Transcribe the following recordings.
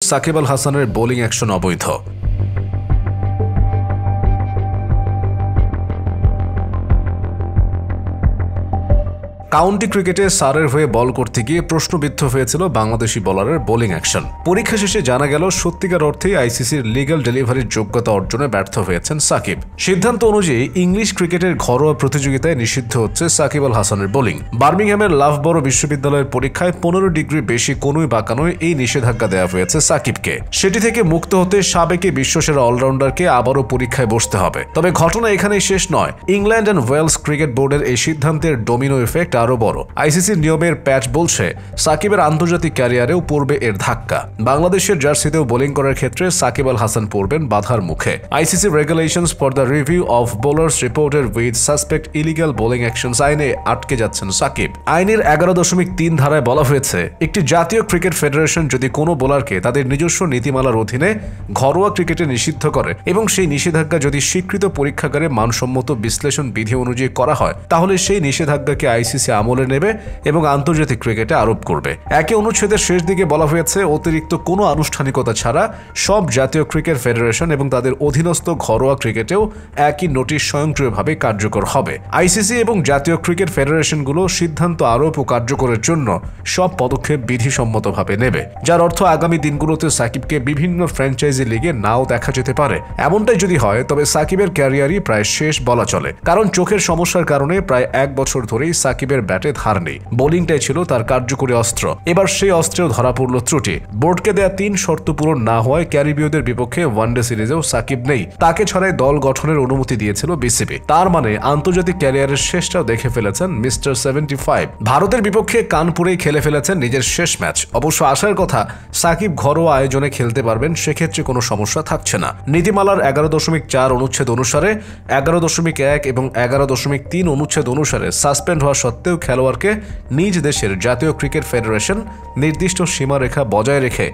সাকিব আল হাসানের bowling action অবৈধ। County ক্রিকেটে সারের হয়ে বল করতে গিয়ে প্রশ্নবিদ্ধ হয়েছিল বাংলাদেশি বোলারের বোলিং অ্যাকশন। পরীক্ষা শেষে জানা গেল সত্যিকার অর্থেই আইসিসির লিগ্যাল ডেলিভারির যোগ্যতা অর্জনে ব্যর্থ হয়েছেন সাকিব। সিদ্ধান্ত অনুযায়ী ইংলিশ ক্রিকেটের ঘরোয়া প্রতিযোগিতায় নিষিদ্ধ হচ্ছে সাকিব আল হাসানের বোলিং। বার্মিংহামের লাফবরো বিশ্ববিদ্যালয়ের পরীক্ষায় 15 ডিগ্রি বেশি কোনোই বাঁকানোয় এই নিষেধাজ্ঞা দেওয়া হয়েছে সাকিবকে। সেটি থেকে মুক্ত হতে সাবেকে বিশ্বসেরা অলরাউন্ডারকে আবারও পরীক্ষায় বসতে হবে। তবে ঘটনা এখানেই শেষ নয়। ইংল্যান্ড অ্যান্ড ওয়েলস ক্রিকেট বোর্ডের এই সিদ্ধান্তের ডোমিনো ইফেক্ট আরো বড়। আইসিসির নিয়মের প্যাচ বলছে সাকিবের আন্তর্জাতিক ক্যারিয়ারেও পড়বে এর ধাক্কা। বাংলাদেশের জার্সিতেও বোলিং করার ক্ষেত্রে সাকিব আল হাসান পড়বেন বাধার মুখে। ICC regulations for the review of bowlers reported with suspect illegal bowling actions আইনে আটকে যাচ্ছেন সাকিব। আইনের 11.3 ধারায় বলা হয়েছে, একটি জাতীয় ক্রিকেট ফেডারেশন যদি কোনো বোলারকে তাদের নিজস্ব নীতিমালার অধীনে ঘরোয়া ক্রিকেটে নিষিদ্ধ করে এবং সেই নিষেধাজ্ঞা যদি স্বীকৃত পরীক্ষাগারে মানসম্মত বিশ্লেষণ বিধি অনুযায়ী করা হয়, তাহলে সেই নিষেধাজ্ঞাকে আইসিসি আমলে নেবে এবং আন্তর্জাতিক ক্রিকেটে আরোপ করবে। একই অনুচ্ছেদের শেষ দিকে বলা হয়েছে, অতিরিক্ত কোনো আনুষ্ঠানিকতা ছাড়া সব জাতীয় ক্রিকেট ফেডারেশন এবং তাদের অধীনস্থ ঘরোয়া ক্রিকেটেও একই নোটিশ স্বয়ংক্রিয়ভাবে কার্যকর হবে। আইসিসি এবং জাতীয় ক্রিকেট ফেডারেশনগুলো সিদ্ধান্ত আরোপ ও কার্যকরের জন্য সব পদক্ষেপ বিধিসম্মতভাবে নেবে, যার অর্থ আগামী দিনগুলোতে সাকিবকে বিভিন্ন ফ্র্যাঞ্চাইজি লিগে নাও দেখা যেতে পারে। এমনটাই যদি হয় তবে সাকিবের ক্যারিয়ারই প্রায় শেষ বলা চলে, কারণ চোখের সমস্যার কারণে প্রায় 1 বছর ধরেই সাকিবের ব্যাটে ধার নেই। বোলিংটাই ছিল তার কার্যকরী অস্ত্র। এবার সেই অস্ত্রেও ধরা পড়ল ত্রুটি। বোর্ডকে দেয়া 3 শর্ত পূরণ না হওয়ায় ক্যারিবীয়দের বিপক্ষে ওয়ানডে সিরিজেও সাকিব নেই। তাকে ছাড়াই দল গঠনের অনুমতি দিয়েছিল বিসিবি। তার মানে আন্তর্জাতিক ক্যারিয়ারের শেষটাও দেখে ফেলেছেন মিস্টার 75। ভারতের বিপক্ষে কানপুরেই খেলে ফেলেছেন নিজের শেষ ম্যাচ। অবশ্য আশার কথা সাকিব ঘরোয়া আয়োজনে খেলতে পারবেন, সেক্ষেত্রে কোনো সমস্যা থাকছে না। নীতিমালার 11.4 অনুচ্ছেদ অনুসারে, 11.1 এবং 11.3 অনুচ্ছেদ অনুসারে সাসপেন্ড হওয়া সত্ত্বেও খেলোয়াড়কে নিজ দেশের জাতীয় ক্রিকেট ফেডারেশন নির্দিষ্ট সীমারেখা বজায় রেখে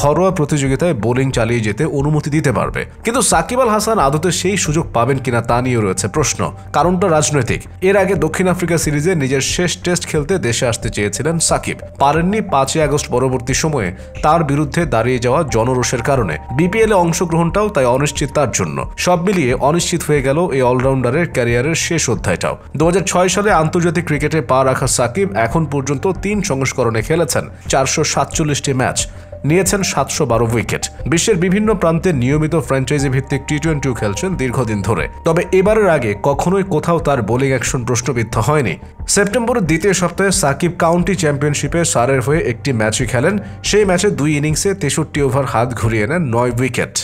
ঘরোয়া প্রতিযোগিতায় বোলিং চালিয়ে যেতে অনুমতি দিতে পারবে। কিন্তু সাকিব আল হাসান আদতে সেই সুযোগ পাবেন কিনা তা নিয়ে রয়েছে প্রশ্ন। কারণটা রাজনৈতিক। এর আগে দক্ষিণ আফ্রিকা সিরিজে নিজের শেষ টেস্ট খেলতে দেশে আসতে চেয়েছিলেন সাকিব, পারেননি। 5 আগস্ট পরবর্তী সময়ে তার বিরুদ্ধে দাঁড়িয়ে যাওয়া জনরোষের কারণে বিপিএল এ অংশগ্রহণটাও তাই অনিশ্চিত তার জন্য। সব মিলিয়ে অনিশ্চিত হয়ে গেল এই অলরাউন্ডারের ক্যারিয়ারের শেষ অধ্যায়টাও। 2006 সালে আন্তর্জাতিক ক্রিকেটে পা রাখা সাকিব এখন পর্যন্ত 3 সংস্করণে খেলেছেন 447টি ম্যাচ, নিয়েছেন 712 উইকেট। বিশ্বের বিভিন্ন প্রান্তে নিয়মিত ফ্র্যাঞ্চাইজি ভিত্তিক টি-20 খেলছেন দীর্ঘদিন ধরে। তবে এবারের আগে কখনোই কোথাও তার বোলিং অ্যাকশন প্রশ্নবিদ্ধ হয়নি। সেপ্টেম্বরের দ্বিতীয় সপ্তাহে সাকিব কাউন্টি চ্যাম্পিয়নশিপে সারের হয়ে একটি ম্যাচই খেলেন। সেই ম্যাচে 2 ইনিংসে 63 ওভার হাত ঘুরিয়ে নেন 9 উইকেট।